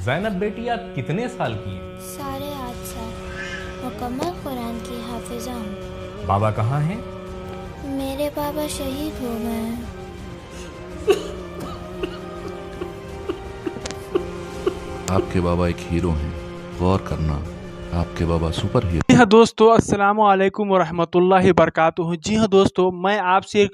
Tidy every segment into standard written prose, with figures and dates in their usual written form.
زینب بیٹی آپ کتنے سال کی ہیں؟ 8.5 سال. مکمل قرآن کی حافظہ ہوں. بابا کہاں ہیں؟ میرے بابا شہید ہو گئے ہیں. آپ کے بابا ایک ہیرو ہیں، غور کرنا، آپ کے بابا سپر ہیرو. جی ہاں دوستو، السلام علیکم ورحمۃ اللہ وبرکاتہ. جی ہاں دوستو، میں آپ سے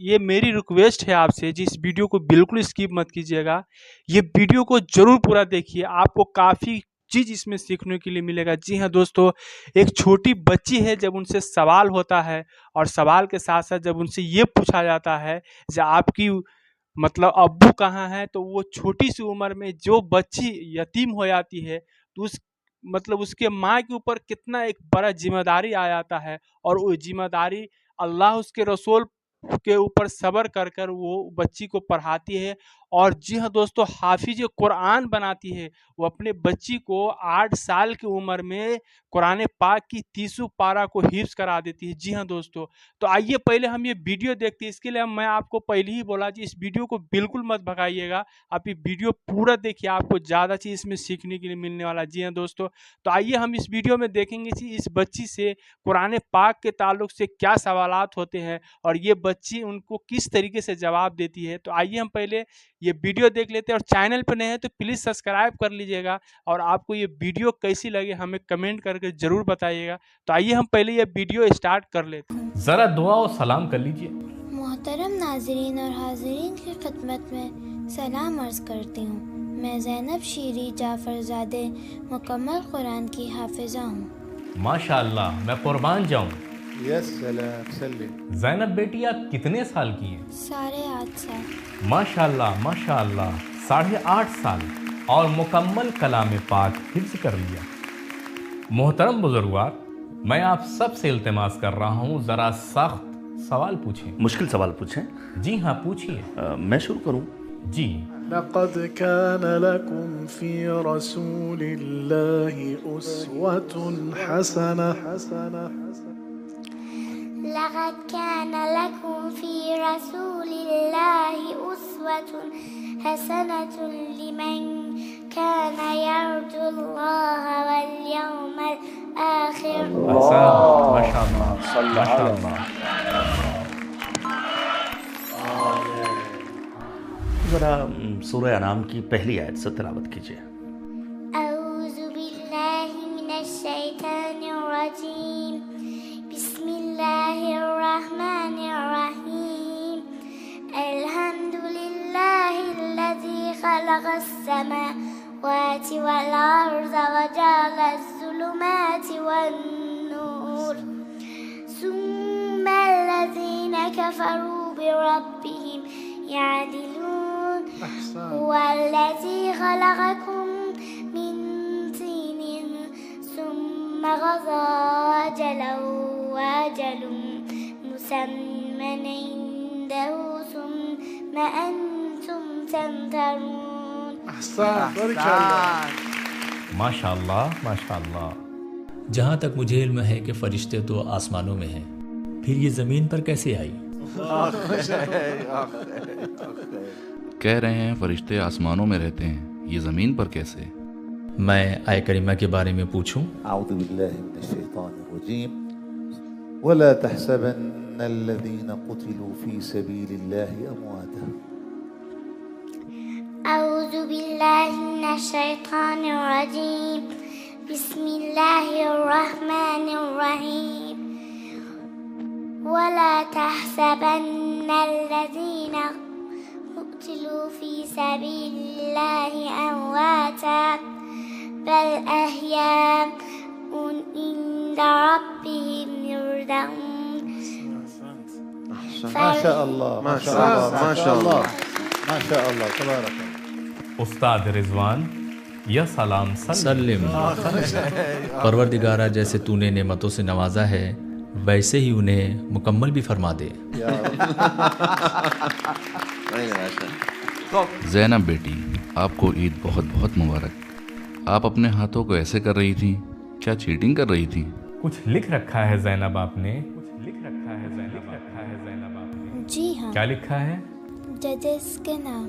یہ میری ریکویسٹ ہے آپ سے، جی اس ویڈیو کو بالکل اسکپ مت کیجیے گا. یہ ویڈیو کو ضرور پورا دیکھیے، آپ کو کافی چیز اس میں سیکھنے کے لیے ملے گا. جی ہاں دوستو، ایک چھوٹی بچی ہے، جب ان سے سوال ہوتا ہے اور سوال کے ساتھ ساتھ جب ان سے یہ پوچھا جاتا ہے کہ آپ کی مطلب ابو کہاں ہے، تو وہ چھوٹی سی عمر میں جو بچی یتیم ہو جاتی ہے تو اس کے ماں کے اوپر کتنا ایک بڑا ذمہ داری آ جاتا ہے، اور وہ ذمہ داری اللہ اس کے رسول کے اوپر صبر کر کر وہ بچی کو پڑھاتی ہے. اور جی ہاں دوستو، حافظ قرآن بناتی ہے. وہ اپنے بچی کو 8 سال کی عمر میں قرآن پاک کی 30 پارہ کو حفظ کرا دیتی ہے. جی ہاں دوستو، تو آئیے پہلے ہم یہ ویڈیو دیکھتے ہیں. اس کے لیے میں آپ کو پہلے ہی بولا جی اس ویڈیو کو بالکل مت بھگائیے گا، آپ یہ ویڈیو پورا دیکھیے، آپ کو زیادہ چیز اس میں سیکھنے کے لیے ملنے والا. جی ہاں دوستو، تو آئیے ہم اس ویڈیو میں دیکھیں گے کہ اس بچی سے قرآن پاک کے تعلق سے کیا سوالات ہوتے ہیں اور یہ بچی ان کو کس طریقے سے جواب دیتی ہے. تو آئیے ہم پہلے یہ ویڈیو دیکھ لیتے ہیں، اور چینل پہ نئے ہیں تو پلیز سبسکرائب کر لیجئے گا، اور آپ کو یہ ویڈیو کیسی لگے ہمیں کمنٹ کر کے ضرور بتائیے گا. تو آئیے ہم پہلے یہ ویڈیو اسٹارٹ کر لیتے ہیں. ذرا دعا و سلام کر لیجئے. محترم ناظرین اور حاضرین کی خدمت میں سلام عرض کرتی ہوں. میں زینب شیری جعفر زادے مکمل قرآن کی حافظہ ہوں. ماشاءاللہ، میں قربان جاؤں. یس سلام سلم. زینب بیٹی آپ کتنے سال کی ہیں؟ 8.5 سال. ماشاءاللہ ماشاءاللہ، 8.5 سال اور مکمل کلام پاک حفظ کر لیا. محترم بزرگوار، میں آپ سب سے التماس کر رہا ہوں ذرا سخت سوال پوچھیں. مشکل سوال پوچھیں؟ جی ہاں پوچھیے. میں شروع کروں؟ جی. لقد كان لكم في رسول الله أسوة حسنة. لقد كان لكم في رسول الله أسوة حسنة لمن كان يرجو الله واليوم الآخر. ماشاءاللہ ماشاءاللہ. ذرا سورہ انعام کی پہلی آیت سے تلاوت کیجیے. أعوذ بالله من الشيطان الرجيم. بسم الله الرحمن الرحيم. الحمد لله الذي خلق السماوات والأرض وجعل الظلمات والنور ثم الذين كفروا بربهم يعدلون. هو الذي خلقكم من طين ثم قضى أجلا وأجل مسمى عنده ثم أنتم تمترون. ماشاءاللہ ماشاءاللہ. جہاں تک مجھے علم ہے کہ فرشتے تو آسمانوں میں ہیں، پھر یہ زمین پر کیسے آئی؟ کہہ رہے ہیں فرشتے آسمانوں میں رہتے ہیں، یہ زمین پر کیسے؟ میں آیہ کریمہ کے بارے میں پوچھوں؟ اعوذ باللہ من الشیطان الرجیم. ولا تحسبن الذين قتلوا في سبيل الله امواتا. أعوذ بالله من الشيطان الرجيم. بسم الله الرحمن الرحيم. ولا تحسبن الذين قتلوا في سبيل الله أمواتا بل أحياء عند ربهم يرزقون. ما شاء الله ما شاء الله ما شاء الله ما شاء الله تبارك. استاد رضوان، یا سلام سلم. پروردگارہ، جیسے تو نے نعمتوں سے نوازا ہے ویسے ہی انہیں مکمل بھی فرما دے. زینب بیٹی، آپ کو عید بہت بہت مبارک. آپ اپنے ہاتھوں کو ایسے کر رہی تھی، کیا چیٹنگ کر رہی تھی؟ کچھ لکھ رکھا ہے زینب آپ نے؟ جی ہاں. کیا لکھا ہے؟ ججز کے نام.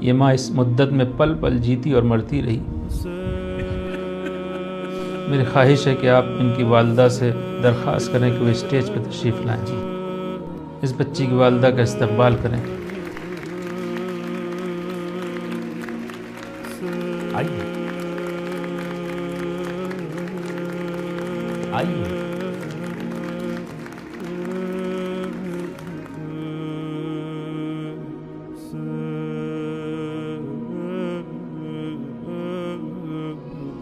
یہ ماں اس مدت میں پل پل جیتی اور مرتی رہی۔ میری خواہش ہے کہ آپ ان کی والدہ سے درخواست کریں کہ وہ اسٹیج پہ تشریف لائیں، اس بچی کی والدہ کا استقبال کریں۔ آئیے آئیے۔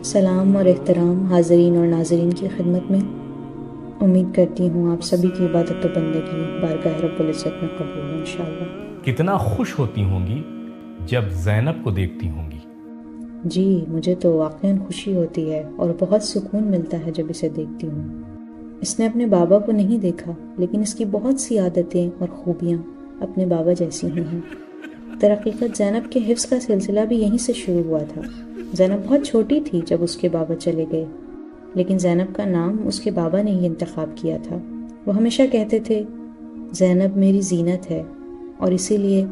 سلام اور احترام حاضرین اور ناظرین کی خدمت میں۔ امید کرتی ہوں آپ سبھی کی عبادت و بندگی بارگاہ رب العزت میں قبول ہو انشاءاللہ۔ کتنا خوش ہوتی ہوں گی جب زینب کو دیکھتی ہوں گی؟ جی مجھے تو واقعاً خوشی ہوتی ہے اور بہت سکون ملتا ہے جب اسے دیکھتی ہوں۔ اس نے اپنے بابا کو نہیں دیکھا لیکن اس کی بہت سی عادتیں اور خوبیاں اپنے بابا جیسی ہی ہیں۔ درحقیقت زینب کے حفظ کا سلسلہ بھی یہیں سے شروع ہوا تھا۔ زینب بہت چھوٹی تھی جب اس کے بابا چلے گئے، لیکن زینب کا نام اس کے بابا نے ہی انتخاب کیا تھا۔ وہ ہمیشہ کہتے تھے زینب میری زینت ہے، اور اسی لیے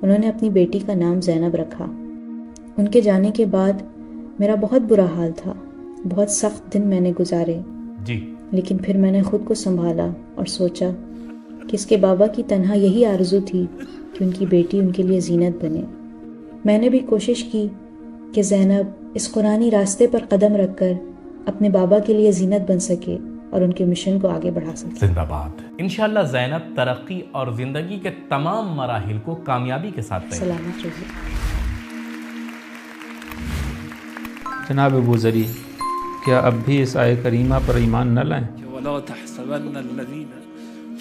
انہوں نے اپنی بیٹی کا نام زینب رکھا۔ ان کے جانے کے بعد میرا بہت برا حال تھا، بہت سخت دن میں نے گزارے، لیکن پھر میں نے خود کو سنبھالا اور سوچا کہ اس کے بابا کی تنہا یہی آرزو تھی کہ ان کی بیٹی ان کے لیے زینت بنے۔ میں نے بھی کوشش کی کہ زینب اس قرآنی راستے پر قدم رکھ کر اپنے بابا کے لیے زینت بن سکے اور ان کے مشن کو آگے بڑھا سکے۔ زندہ باد۔ انشاءاللہ زینب ترقی اور زندگی کے تمام مراحل کو کامیابی کے ساتھ طے۔ سلامت رہیے۔ جناب ابو ذری، کیا اب بھی اس آیہ کریمہ پر ایمان نہ لائیں؟ وَلَا تَحْسَبَنَّ الَّذِينَ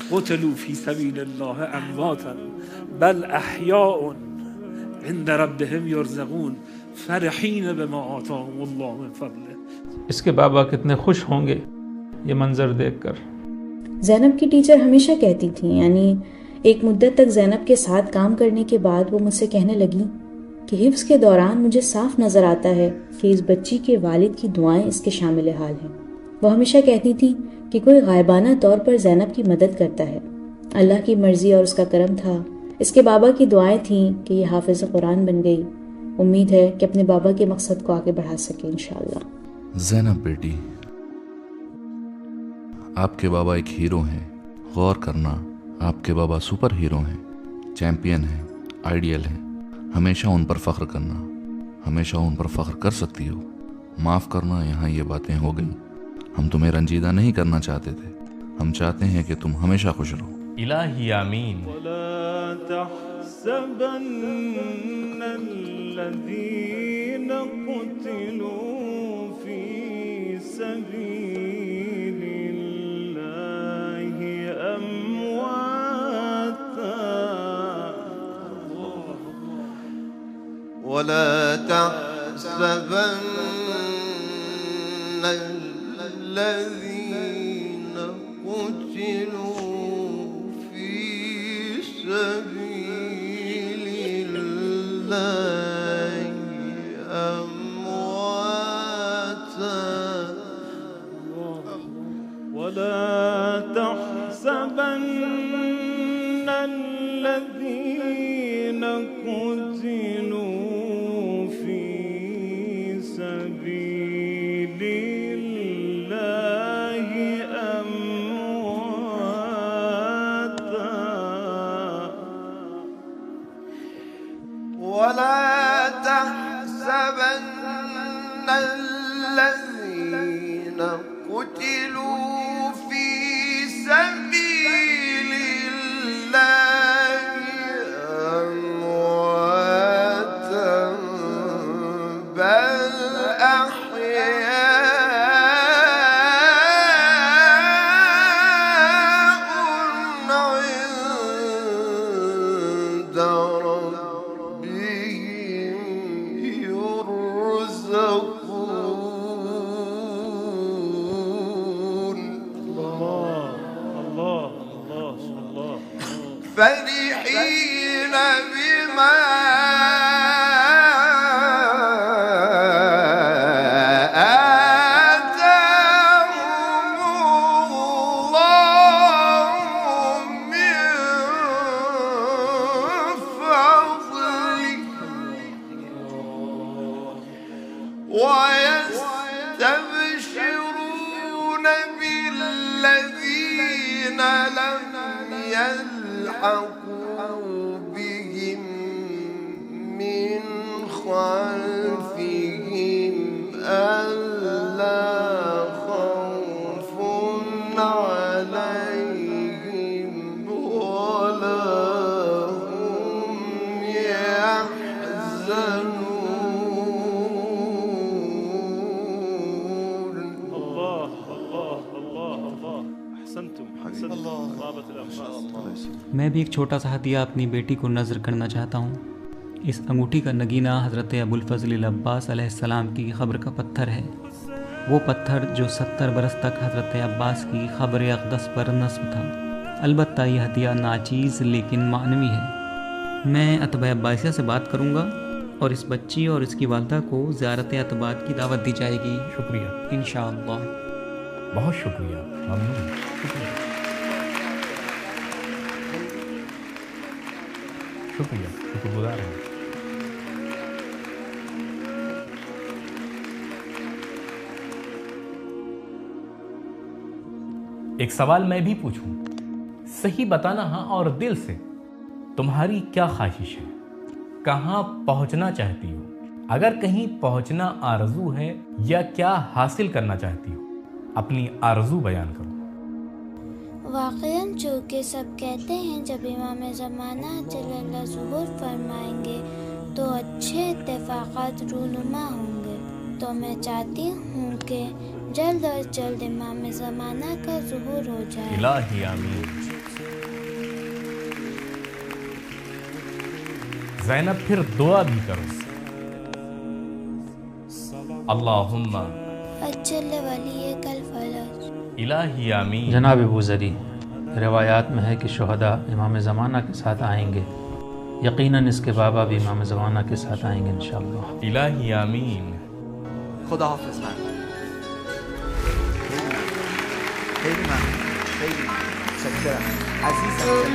قُتِلُوا فِي سَبِيلِ اللَّهِ أَمْوَاتًا بَلْ أَحْيَاءٌ عِندَ رَبِّهِمْ يُرْزَقُونَ فَرِحِينَ بِمَا آتَاهُمُ اللَّهُ مِنْ فَضْلِهِ۔ اس کے بابا کتنے خوش ہوں گے یہ منظر دیکھ کر۔ زینب کی ٹیچر ہمیشہ کہتی تھیں، یعنی ایک مدت تک زینب کے ساتھ کام کرنے کے بعد وہ مجھ سے کہنے لگی کہ حفظ کے دوران مجھے صاف نظر آتا ہے کہ اس بچی کے والد کی دعائیں اس کے شامل حال ہیں۔ وہ ہمیشہ کہتی تھی کہ کوئی غائبانہ طور پر زینب کی مدد کرتا ہے۔ اللہ کی مرضی اور اس کا کرم تھا، اس کے بابا کی دعائیں تھیں کہ یہ حافظ قرآن بن گئی۔ امید ہے کہ اپنے بابا کے مقصد کو آگے بڑھا سکے انشاءاللہ۔ زینب بیٹی، آپ کے بابا ایک ہیرو ہیں، غور کرنا، آپ کے بابا سپر ہیرو ہیں، چیمپئن ہیں، آئیڈیل ہیں۔ ہمیشہ ان پر فخر کرنا، ہمیشہ ان پر فخر کر سکتی ہو۔ معاف کرنا، یہاں یہ باتیں ہو گئیں، ہم تمہیں رنجیدہ نہیں کرنا چاہتے تھے، ہم چاہتے ہیں کہ تم ہمیشہ خوش رہو۔ الہی آمین۔ ولا تحسبن الذين قتلوا في سبيل الله أمواتا ولا تحسبن الذين قتلوا في سبيل الله أمواتا ولا تحسبن الذين قتلوا في سبيل الله أمواتا ولا تحسبن الذين قتلوا في سبيل الله أمواتا بل أحياء عند ربهم يرزقون فرحين بما آتاهم الله من فضله ويستبشرون بالذين لم يلحقوا بهم من خلفهم ألا خوف عليهم ولا هم يحزنون. الله الله الله الله احسنتم احسنتم طابت الأنفاس. میں بھی ایک چھوٹا سا ہدیہ اپنی بیٹی کو نذر کرنا چاہتا ہوں. اس انگوٹھی کا نگینہ حضرت ابوالفضل العباس علیہ السلام کی قبر کا پتھر ہے، وہ پتھر جو 70 برس تک حضرت عباس کی قبر اقدس پر نصب تھا. البتہ یہ ہدیہ ناچیز لیکن معنوی ہے. میں اتباع عباسیہ سے بات کروں گا اور اس بچی اور اس کی والدہ کو زیارت اتباع کی دعوت دی جائے گی. شکریہ. انشاءاللہ. بہت شکریہ. ممنون. شکریہ شکریہ. شکر گزار ہیں. ایک سوال میں بھی پوچھوں؟ صحیح بتانا ہاں اور دل سے. تمہاری کیا خواہش ہے؟ کہاں پہنچنا چاہتی ہو؟ اگر کہیں پہنچنا آرزو ہے یا کیا حاصل کرنا چاہتی ہو؟ اپنی آرزو بیان کرو. واقعاً چونکہ سب کہتے ہیں جب امام زمانہ جل اللہ ظہور فرمائیں گے تو اچھے اتفاقات رونما ہوں گے، تو میں چاہتی ہوں کہ جلد از جلد امام زمانہ کا ظہور ہو جائے. الہی آمین. زینب پھر دعا بھی کرو. اللہم اجل ولیک الفرج. الہی آمین. جناب ابو ذری، روایات میں ہے کہ شہداء امام زمانہ کے ساتھ آئیں گے. یقیناً اس کے بابا بھی امام زمانہ کے ساتھ آئیں گے انشاءاللہ. الہی آمین. خدا حافظ. خیلی ممنون. خیلی متشکرم عزیزم.